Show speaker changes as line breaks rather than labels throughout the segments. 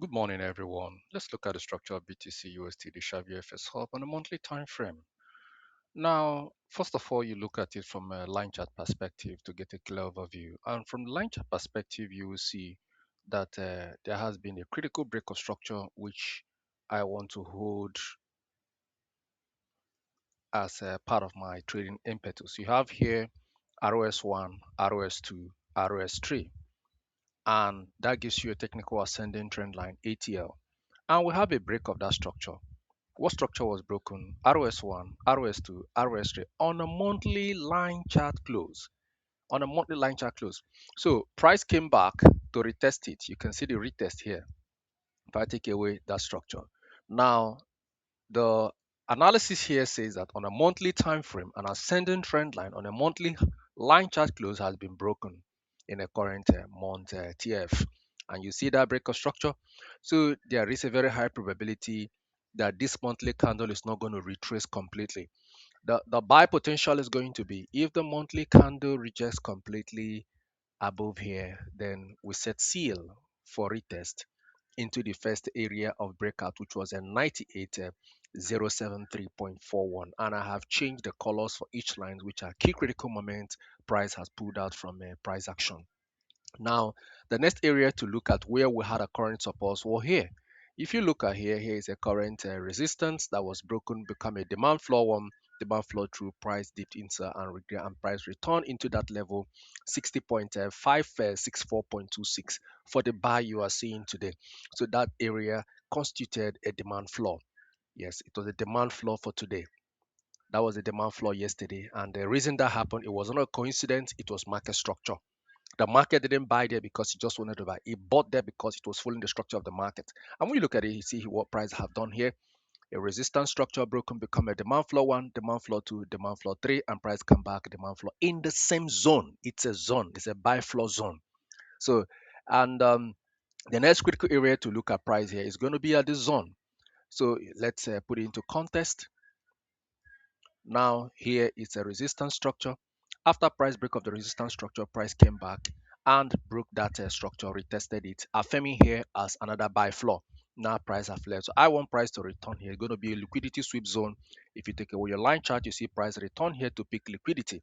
Good morning, everyone. Let's look at the structure of BTC USD, the Shavyfxhub on a monthly time frame. Now, first of all, you look at it from a line chart perspective to get a clear overview. And from the line chart perspective, you will see that there has been a critical break of structure, which I want to hold as a part of my trading impetus. You have here ROS1, ROS2, ROS3, and that gives you a technical ascending trend line, ATL. And we have a break of that structure. What structure was broken? ROS1, ROS2, ROS3 on a monthly line chart close. On a monthly line chart close. So price came back to retest it. You can see the retest here. If I take away that structure. Now, the analysis here says that on a monthly time frame, an ascending trend line on a monthly line chart close has been broken in a current month TF. And you see that break of structure. So there is a very high probability that this monthly candle is not going to retrace completely. The buy potential is going to be if the monthly candle rejects completely above here, then we set seal for retest into the first area of breakout, which was a 98,073.41. And I have changed the colors for each line, which are key critical moment price has pulled out from a price action. Now, the next area to look at where we had a current support were here. If you look at here, here is a current resistance that was broken, become a demand floor one. Demand floor through price dipped into and price returned into that level 60.564.26 for the buy you are seeing today. So that area constituted a demand floor. Yes, it was a demand floor for today. That was a demand floor yesterday. And the reason that happened, it was not a coincidence, it was market structure. The market didn't buy there because it just wanted to buy. It bought there because it was following the structure of the market. And when you look at it, you see what price have done here. A resistance structure broken, become a demand floor one, demand floor two, demand floor three, and price come back demand floor in the same zone. It's a zone. It's a buy floor zone. So, and the next critical area to look at price here is going to be at this zone. So let's put it into context. Now here is a resistance structure. After price break of the resistance structure, price came back and broke that structure, retested it, affirming here as another buy floor. Now price have left. So I want price to return here. It's going to be a liquidity sweep zone. If you take away your line chart, you see price return here to peak liquidity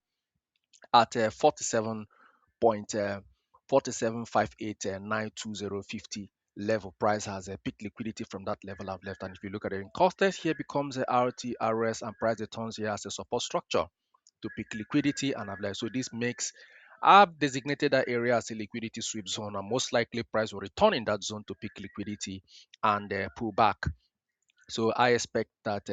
at 47.47589250 level. Price has a peak liquidity from that level I've left. And if you look at it in context, here becomes a RT, RS, and price returns here as a support structure to pick liquidity and I've left. So this makes I've designated that area as a liquidity sweep zone, and most likely price will return in that zone to pick liquidity and pull back. So I expect that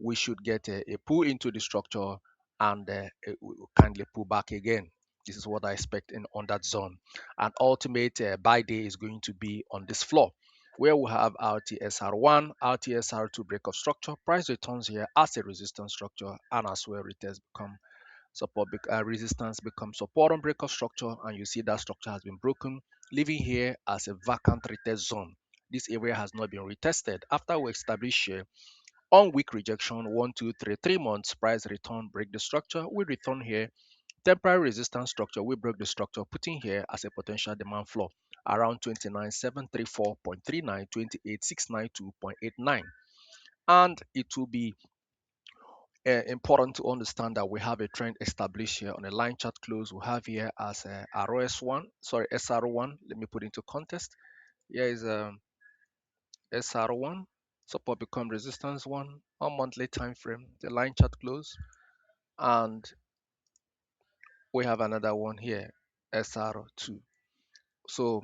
we should get a pull into the structure and we will kindly pull back again. This is what I expect on that zone. And ultimate buy day is going to be on this floor where we have RTSR1, RTSR2 break of structure. Price returns here as a resistance structure and as well retest become support resistance becomes support on break of structure, and you see that structure has been broken, leaving here as a vacant retest zone. This area has not been retested after we establish here on weak rejection 1 2 3 3 months price return break the structure. We return here temporary resistance structure. We broke the structure, putting here as a potential demand floor around 29734.39, 28692.89, and it will be important to understand that we have a trend established here on a line chart close. We have here as ROS1, sorry, SR1. Let me put into context. Here is SR1, support become resistance one on monthly time frame, the line chart close, and we have another one here, SR2. So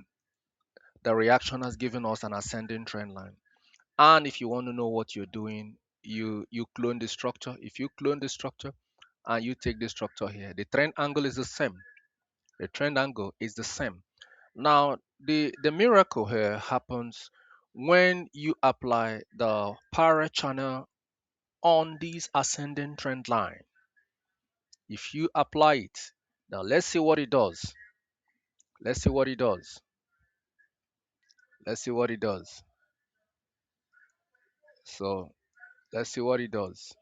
the reaction has given us an ascending trend line. And if you want to know what you're doing, you clone the structure. If you clone the structure and you take the structure here, the trend angle is the same. The trend angle is the same. Now, the miracle here happens when you apply the para channel on this ascending trend line. If you apply it, now let's see what it does. Let's see what it does. Let's see what it does. So let's see what it does.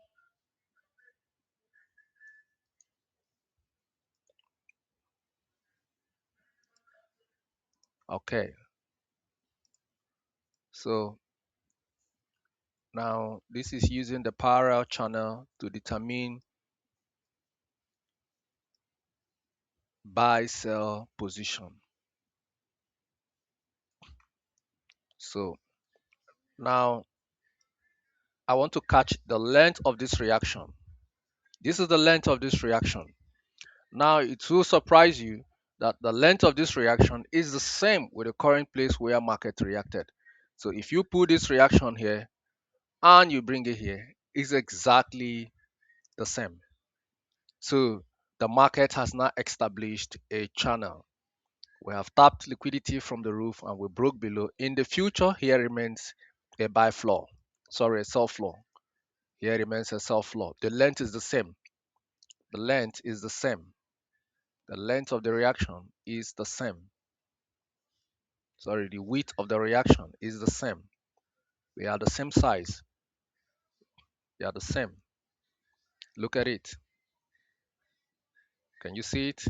Okay. So now this is using the parallel channel to determine buy sell position. So now I want to catch the length of this reaction. This is the length of this reaction. Now it will surprise you that the length of this reaction is the same with the current place where market reacted. So if you put this reaction here and you bring it here, it's exactly the same. So the market has now established a channel. We have tapped liquidity from the roof and we broke below. In the future, here remains a buy floor. Sorry, a sell floor. Here remains a sell floor. The length is the same. The length is the same. The length of the reaction is the same. Sorry, the width of the reaction is the same. We are the same size. They are the same. Look at it. Can you see it?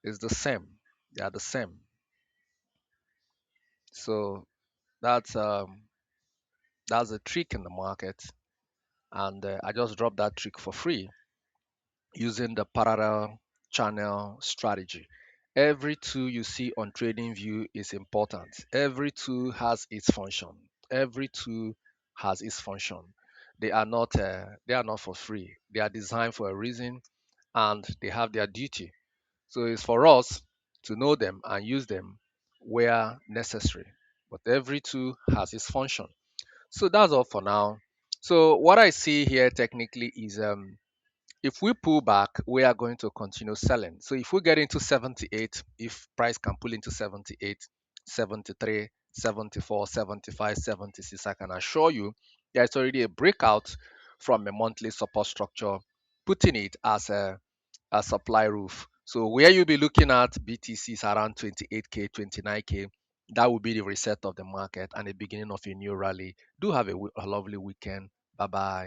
It's the same. They are the same. So that's um that's a trick in the market, and I just dropped that trick for free using the parallel channel strategy. Every tool you see on TradingView is important. Every tool has its function. Every tool has its function. They are not for free. They are designed for a reason and they have their duty. So it's for us to know them and use them where necessary. But every tool has its function. So that's all for now. So what I see here technically is if we pull back, we are going to continue selling. So if we get into 78, if price can pull into 78, 73, 74, 75, 76, I can assure you there's already a breakout from a monthly support structure, putting it as a supply roof. So where you'll be looking at BTCs around 28K, 29K, that will be the reset of the market and the beginning of a new rally. Do have a lovely weekend. Bye bye.